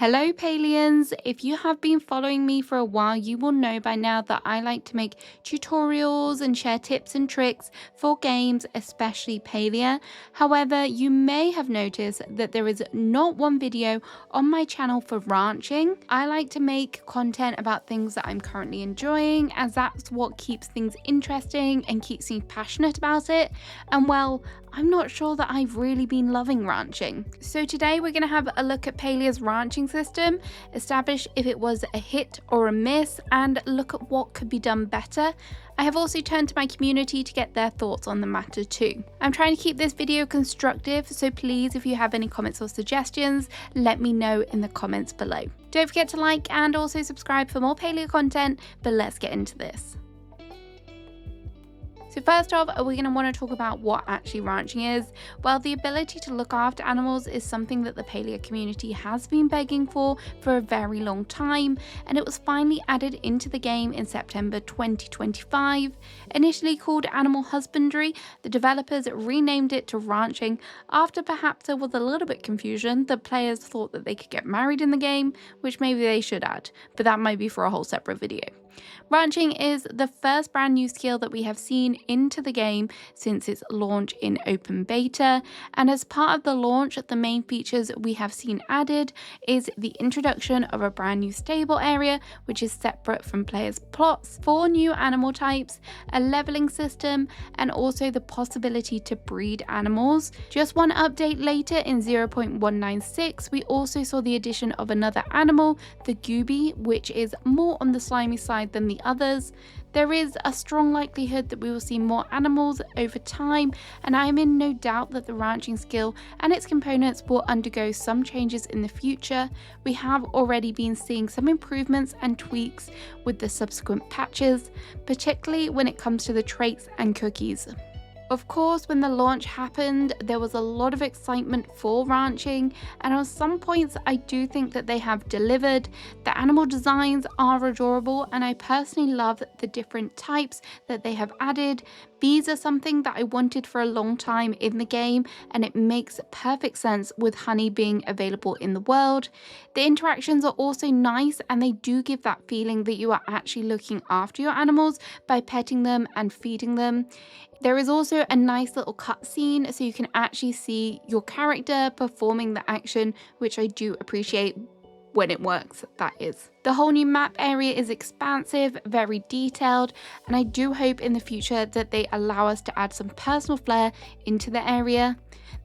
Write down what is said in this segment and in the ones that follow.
Hello Palians! If you have been following me for a while, you will know by now that I like to make tutorials and share tips and tricks for games, especially Palia. However, you may have noticed that there is not one video on my channel for ranching. I like to make content about things that I'm currently enjoying, as that's what keeps things interesting and keeps me passionate about it. And well, I'm not sure that I've really been loving ranching. So today we're going to have a look at Palia's ranching system, establish if it was a hit or a miss, and look at what could be done better. I have also turned to my community to get their thoughts on the matter too. I'm trying to keep this video constructive, so please, if you have any comments or suggestions, let me know in the comments below. Don't forget to like and also subscribe for more Palia content, but let's get into this. So first off, we're going to want to talk about what actually ranching is. Well, the ability to look after animals is something that the Palia community has been begging for a very long time, and it was finally added into the game in September 2025. Initially called Animal Husbandry, the developers renamed it to ranching after perhaps there was a little bit confusion that players thought that they could get married in the game, which maybe they should add, but that might be for a whole separate video. Ranching is the first brand new skill that we have seen into the game since its launch in open beta, and as part of the launch, the main features we have seen added is the introduction of a brand new stable area which is separate from players' plots, 4 new animal types, a leveling system, and also the possibility to breed animals. Just one update later in 0.196, we also saw the addition of another animal, the Gooby, which is more on the slimy side than the others. There is a strong likelihood that we will see more animals over time, and I am in no doubt that the ranching skill and its components will undergo some changes in the future. We have already been seeing some improvements and tweaks with the subsequent patches, particularly when it comes to the traits and cookies. Of course, when the launch happened, there was a lot of excitement for ranching, and on some points I do think that they have delivered. The animal designs are adorable, and I personally love the different types that they have added. Bees are something that I wanted for a long time in the game, and it makes perfect sense with honey being available in the world. The interactions are also nice, and they do give that feeling that you are actually looking after your animals by petting them and feeding them. There is also a nice little cutscene so you can actually see your character performing the action, which I do appreciate when it works, that is. The whole new map area is expansive, very detailed, and I do hope in the future that they allow us to add some personal flair into the area.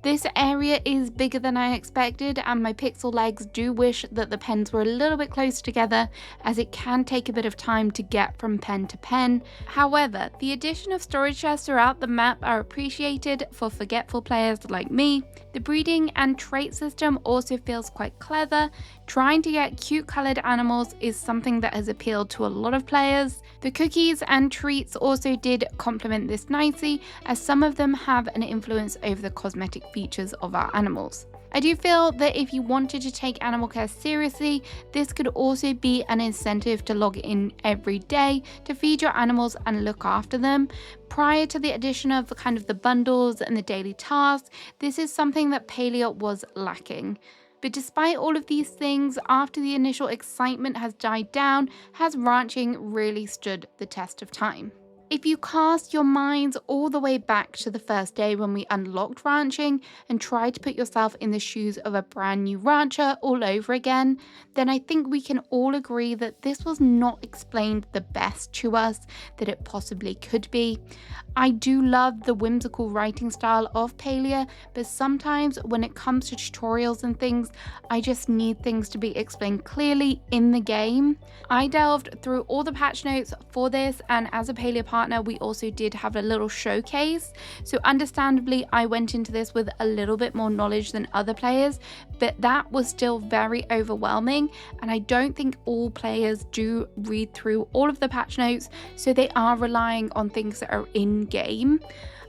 This area is bigger than I expected, and my pixel legs do wish that the pens were a little bit closer together, as it can take a bit of time to get from pen to pen. However, the addition of storage chests throughout the map are appreciated for forgetful players like me. The breeding and trait system also feels quite clever. Trying to get cute coloured animals is something that has appealed to a lot of players. The cookies and treats also did complement this nicely, as some of them have an influence over the cosmetic features of our animals. I do feel that if you wanted to take animal care seriously, this could also be an incentive to log in every day to feed your animals and look after them. Prior to the addition of the bundles and the daily tasks, this is something that Palia was lacking. But despite all of these things, after the initial excitement has died down, has ranching really stood the test of time? If you cast your minds all the way back to the first day when we unlocked ranching and tried to put yourself in the shoes of a brand new rancher all over again, then I think we can all agree that this was not explained the best to us that it possibly could be. I do love the whimsical writing style of Palia, but sometimes when it comes to tutorials and things, I just need things to be explained clearly in the game. I delved through all the patch notes for this, and as a Palia partner, we also did have a little showcase. So understandably, I went into this with a little bit more knowledge than other players, but that was still very overwhelming, and I don't think all players do read through all of the patch notes, so they are relying on things that are in game.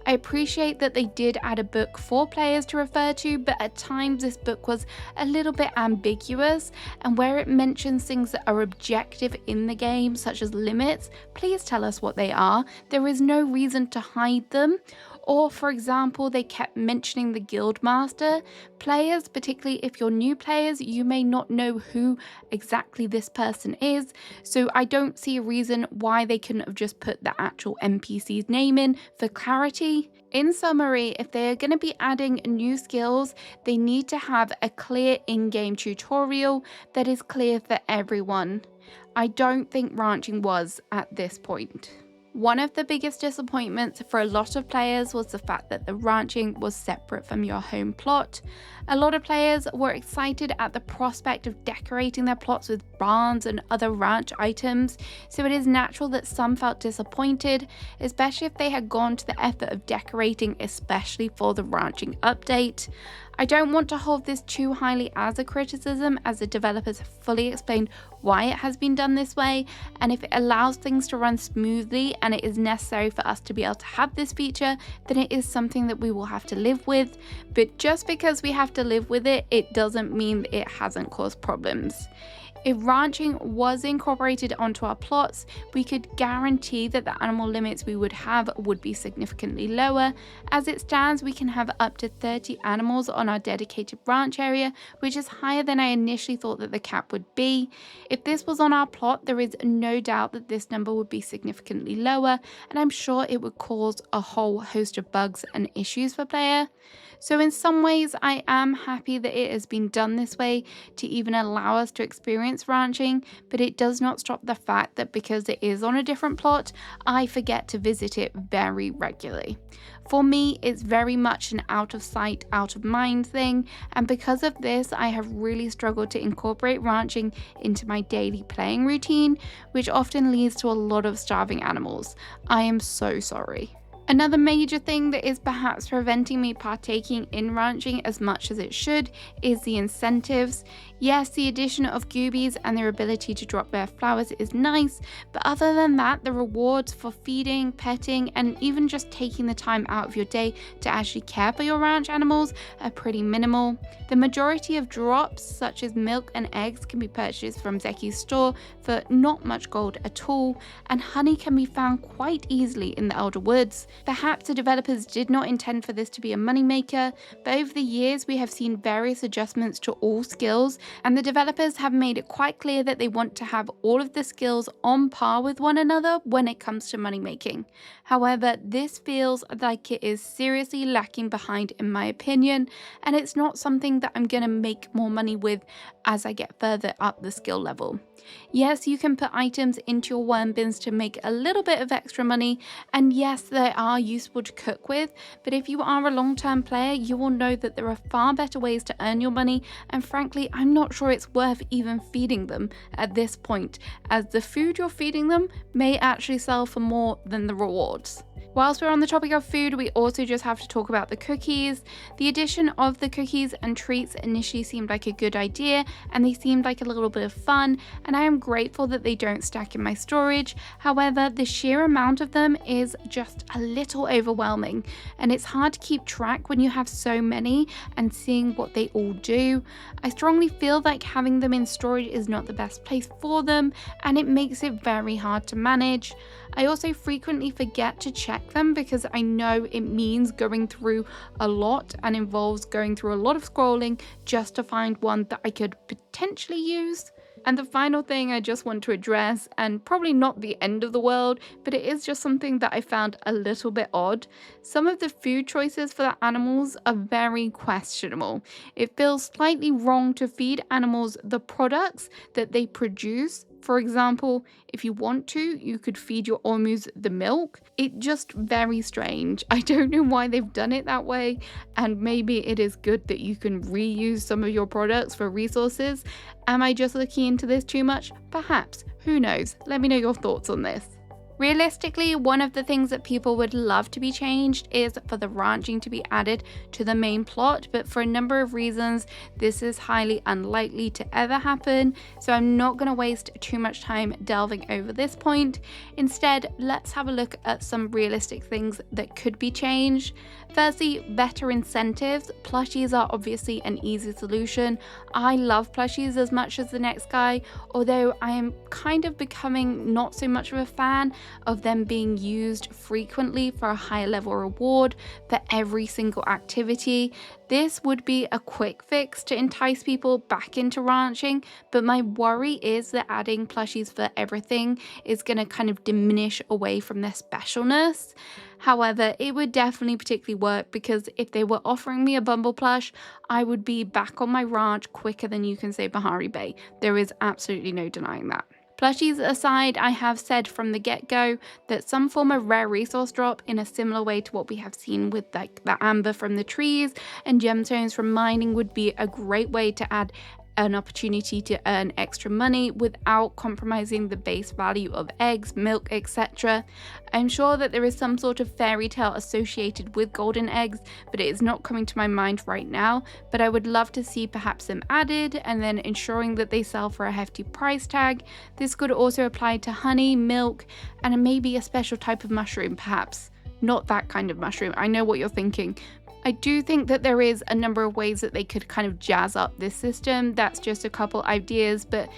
I appreciate that they did add a book for players to refer to, but at times this book was a little bit ambiguous, and where it mentions things that are objective in the game, such as limits, please tell us what they are. There is no reason to hide them. Or, for example, they kept mentioning the guild master. Players, particularly if you're new players, you may not know who exactly this person is, so I don't see a reason why they couldn't have just put the actual NPC's name in for clarity. In summary, if they are going to be adding new skills, they need to have a clear in-game tutorial that is clear for everyone. I don't think ranching was at this point. One of the biggest disappointments for a lot of players was the fact that the ranching was separate from your home plot. A lot of players were excited at the prospect of decorating their plots with barns and other ranch items, so it is natural that some felt disappointed, especially if they had gone to the effort of decorating especially for the ranching update. I don't want to hold this too highly as a criticism, as the developers have fully explained why it has been done this way, and if it allows things to run smoothly and it is necessary for us to be able to have this feature, then it is something that we will have to live with. But just because we have to live with it, it doesn't mean it hasn't caused problems. If ranching was incorporated onto our plots, we could guarantee that the animal limits we would have would be significantly lower. As it stands, we can have up to 30 animals on our dedicated ranch area, which is higher than I initially thought that the cap would be. If this was on our plot, there is no doubt that this number would be significantly lower, and I'm sure it would cause a whole host of bugs and issues for player. So in some ways, I am happy that it has been done this way to even allow us to experience ranching, but it does not stop the fact that because it is on a different plot, I forget to visit it very regularly. For me, it's very much an out of sight, out of mind thing, and because of this, I have really struggled to incorporate ranching into my daily playing routine, which often leads to a lot of starving animals. I am so sorry. Another major thing that is perhaps preventing me partaking in ranching as much as it should is the incentives. Yes, the addition of goobies and their ability to drop rare flowers is nice, but other than that, the rewards for feeding, petting, and even just taking the time out of your day to actually care for your ranch animals are pretty minimal. The majority of drops, such as milk and eggs, can be purchased from Zeki's store for not much gold at all, and honey can be found quite easily in the Elder Woods. Perhaps the developers did not intend for this to be a moneymaker, but over the years we have seen various adjustments to all skills, and the developers have made it quite clear that they want to have all of the skills on par with one another when it comes to money making. However, this feels like it is seriously lacking behind in my opinion, and it's not something that I'm going to make more money with as I get further up the skill level. Yes, you can put items into your worm bins to make a little bit of extra money, and yes, they are useful to cook with, but if you are a long-term player, you will know that there are far better ways to earn your money, and frankly, I'm not sure it's worth even feeding them at this point, as the food you're feeding them may actually sell for more than the rewards. Whilst we're on the topic of food, we also just have to talk about the cookies. The addition of the cookies and treats initially seemed like a good idea, and they seemed like a little bit of fun, and I am grateful that they don't stack in my storage. However, the sheer amount of them is just a little overwhelming, and it's hard to keep track when you have so many and seeing what they all do. I strongly feel like having them in storage is not the best place for them, and it makes it very hard to manage. I also frequently forget to check them because I know it means going through a lot and involves going through a lot of scrolling just to find one that I could potentially use. And the final thing I just want to address, and probably not the end of the world, but it is just something that I found a little bit odd. Some of the food choices for the animals are very questionable. It feels slightly wrong to feed animals the products that they produce. For example, if you want to, you could feed your ormus the milk. It's just very strange. I don't know why they've done it that way, and maybe it is good that you can reuse some of your products for resources. Am I just looking into this too much? Perhaps. Who knows? Let me know your thoughts on this. Realistically, one of the things that people would love to be changed is for the ranching to be added to the main plot, but for a number of reasons, this is highly unlikely to ever happen, so I'm not going to waste too much time delving over this point. Instead, let's have a look at some realistic things that could be changed. Firstly, better incentives. Plushies are obviously an easy solution. I love plushies as much as the next guy, although I am kind of becoming not so much of a fan of them being used frequently for a higher level reward for every single activity. This would be a quick fix to entice people back into ranching, but my worry is that adding plushies for everything is going to kind of diminish away from their specialness. However, it would definitely particularly work because if they were offering me a Bumble plush, I would be back on my ranch quicker than you can say Bahari Bay. There is absolutely no denying that. Plushies aside, I have said from the get-go that some form of rare resource drop in a similar way to what we have seen with like the amber from the trees and gemstones from mining would be a great way to add an opportunity to earn extra money without compromising the base value of eggs, milk, etc. I'm sure that there is some sort of fairy tale associated with golden eggs, but it is not coming to my mind right now. But I would love to see perhaps them added and then ensuring that they sell for a hefty price tag. This could also apply to honey, milk, and maybe a special type of mushroom perhaps. Not that kind of mushroom. I know what you're thinking. I do think that there is a number of ways that they could kind of jazz up this system. That's just a couple ideas, but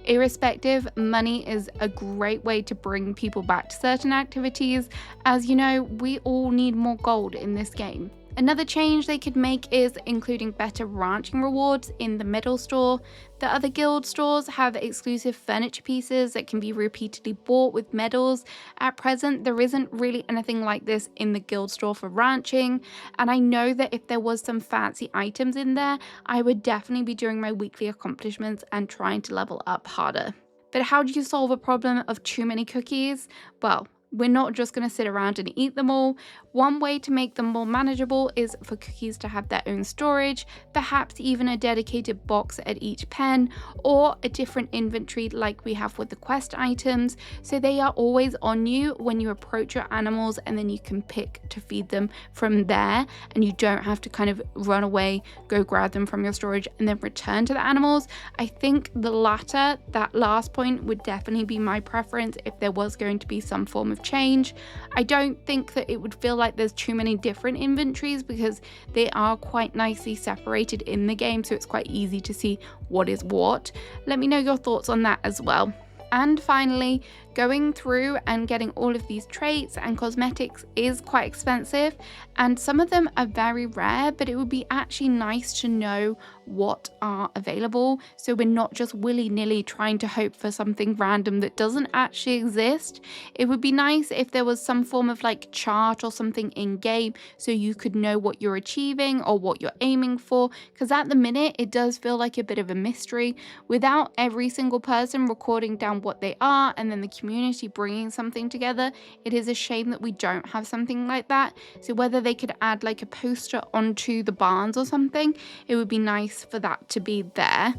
irrespective, money is a great way to bring people back to certain activities. As you know, we all need more gold in this game. Another change they could make is including better ranching rewards in the middle store. The other guild stores have exclusive furniture pieces that can be repeatedly bought with medals. At present, there isn't really anything like this in the guild store for ranching, and I know that if there was some fancy items in there, I would definitely be doing my weekly accomplishments and trying to level up harder. But how do you solve a problem of too many cookies? Well, we're not just going to sit around and eat them all. One way to make them more manageable is for cookies to have their own storage, perhaps even a dedicated box at each pen, or a different inventory like we have with the quest items, so they are always on you when you approach your animals, and then you can pick to feed them from there, and you don't have to kind of run away, go grab them from your storage, and then return to the animals. I think the latter, that last point, would definitely be my preference if there was going to be some form of change. I don't think that it would feel like there's too many different inventories because they are quite nicely separated in the game, so it's quite easy to see what is what. Let me know your thoughts on that as well. And finally, going through and getting all of these traits and cosmetics is quite expensive, and some of them are very rare, but it would be actually nice to know what are available, so we're not just willy-nilly trying to hope for something random that doesn't actually exist. It would be nice if there was some form of like chart or something in game so you could know what you're achieving or what you're aiming for, because at the minute it does feel like a bit of a mystery without every single person recording down what they are and then the community bringing something together. It is a shame that we don't have something like that, so whether they could add like a poster onto the barns or something, it would be nice for that to be there,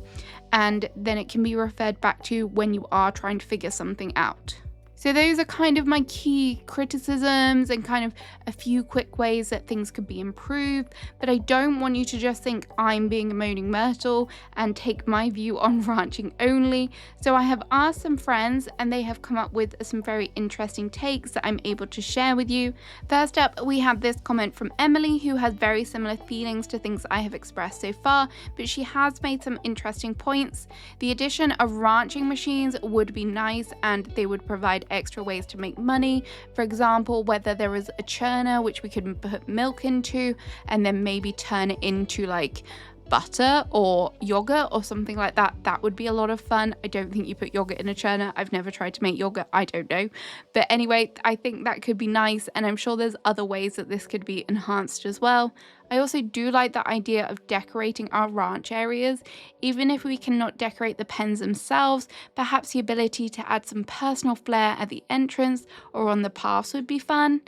and then it can be referred back to when you are trying to figure something out. So those are kind of my key criticisms and kind of a few quick ways that things could be improved, but I don't want you to just think I'm being a moaning myrtle and take my view on ranching only. So I have asked some friends and they have come up with some very interesting takes that I'm able to share with you. First up, we have this comment from Emily, who has very similar feelings to things I have expressed so far, but she has made some interesting points. The addition of ranching machines would be nice, and they would provide extra ways to make money. For example, whether there is a churner which we could put milk into and then maybe turn it into like butter or yogurt or something like that. That would be a lot of fun. I don't think you put yogurt in a churner. I've never tried to make yogurt. I don't know. But anyway, I think that could be nice, and I'm sure there's other ways that this could be enhanced as well. I also do like the idea of decorating our ranch areas. Even if we cannot decorate the pens themselves, perhaps the ability to add some personal flair at the entrance or on the paths would be fun.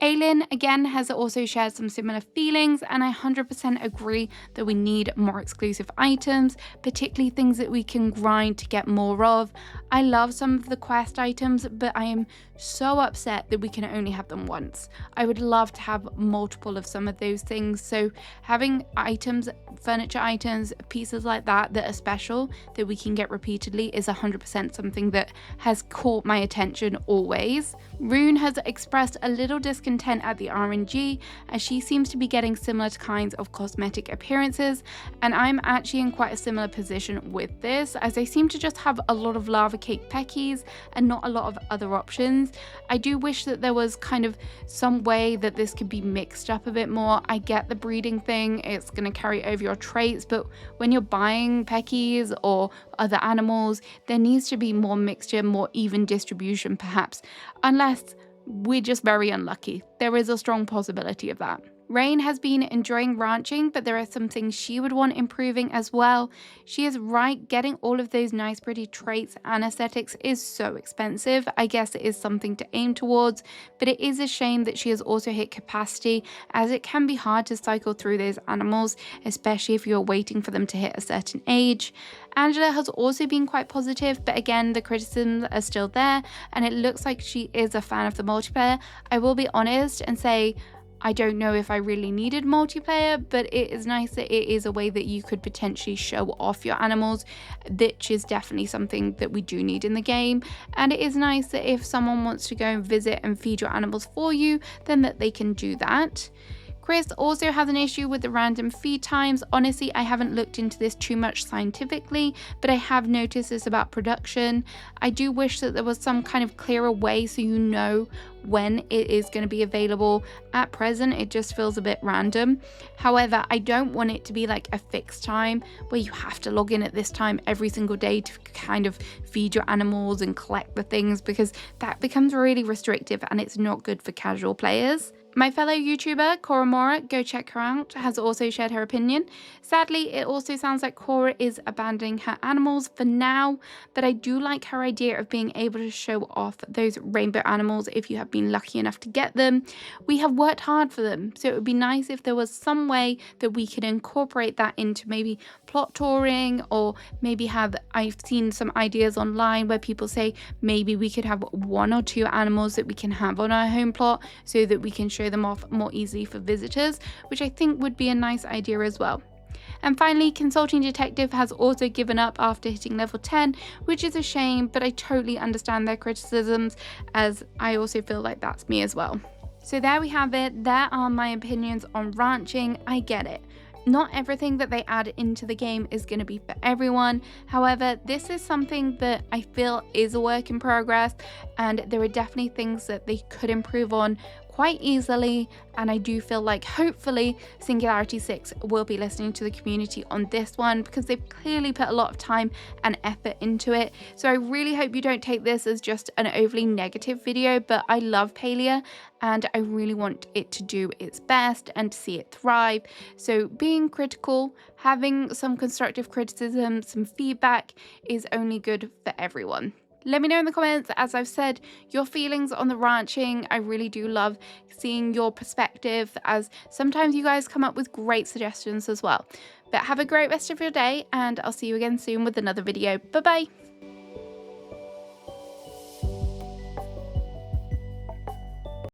Aylin, again, has also shared some similar feelings, and I 100% agree that we need more exclusive items, particularly things that we can grind to get more of. I love some of the quest items, but I am so upset that we can only have them once. I would love to have multiple of some of those things, so having items, furniture items, pieces like that that are special that we can get repeatedly is 100% something that has caught my attention always. Rune has expressed a little discontent content at the RNG, as she seems to be getting similar kinds of cosmetic appearances, and I'm actually in quite a similar position with this, as I seem to just have a lot of lava cake peckies and not a lot of other options. I do wish that there was kind of some way that this could be mixed up a bit more. I get the breeding thing, it's going to carry over your traits, but when you're buying peckies or other animals, there needs to be more mixture, more even distribution perhaps, unless we're just very unlucky. There is a strong possibility of that. Rain has been enjoying ranching, but there are some things she would want improving as well. She is right, getting all of those nice pretty traits and aesthetics is so expensive. I guess it is something to aim towards, but it is a shame that she has also hit capacity, as it can be hard to cycle through those animals, especially if you're waiting for them to hit a certain age. Angela has also been quite positive, but again, the criticisms are still there, and it looks like she is a fan of the multiplayer. I will be honest and say, I don't know if I really needed multiplayer, but it is nice that it is a way that you could potentially show off your animals, which is definitely something that we do need in the game. And it is nice that if someone wants to go and visit and feed your animals for you, then that they can do that. Chris also has an issue with the random feed times. Honestly, I haven't looked into this too much scientifically, but I have noticed this about production. I do wish that there was some kind of clearer way so you know when it is going to be available. At present, it just feels a bit random. However, I don't want it to be like a fixed time where you have to log in at this time every single day to kind of feed your animals and collect the things, because that becomes really restrictive and it's not good for casual players. My fellow YouTuber, Cora Mora, go check her out, has also shared her opinion. Sadly, it also sounds like Cora is abandoning her animals for now, but I do like her idea of being able to show off those rainbow animals if you have been lucky enough to get them. We have worked hard for them, so it would be nice if there was some way that we could incorporate that into maybe plot touring, or maybe I've seen some ideas online where people say maybe we could have 1 or 2 animals that we can have on our home plot so that we can show them off more easily for visitors, which I think would be a nice idea as well. And finally, Consulting Detective has also given up after hitting level 10, which is a shame, but I totally understand their criticisms, as I also feel like that's me as well. So there we have it. There are my opinions on ranching. I get it. Not everything that they add into the game is going to be for everyone. However, this is something that I feel is a work in progress, and there are definitely things that they could improve on quite easily, and I do feel like hopefully Singularity 6 will be listening to the community on this one, because they've clearly put a lot of time and effort into it. So I really hope you don't take this as just an overly negative video, but I love Palia and I really want it to do its best and to see it thrive. So being critical, having some constructive criticism, some feedback is only good for everyone. Let me know in the comments, as I've said, your feelings on the ranching. I really do love seeing your perspective, as sometimes you guys come up with great suggestions as well. But have a great rest of your day, and I'll see you again soon with another video. Bye bye.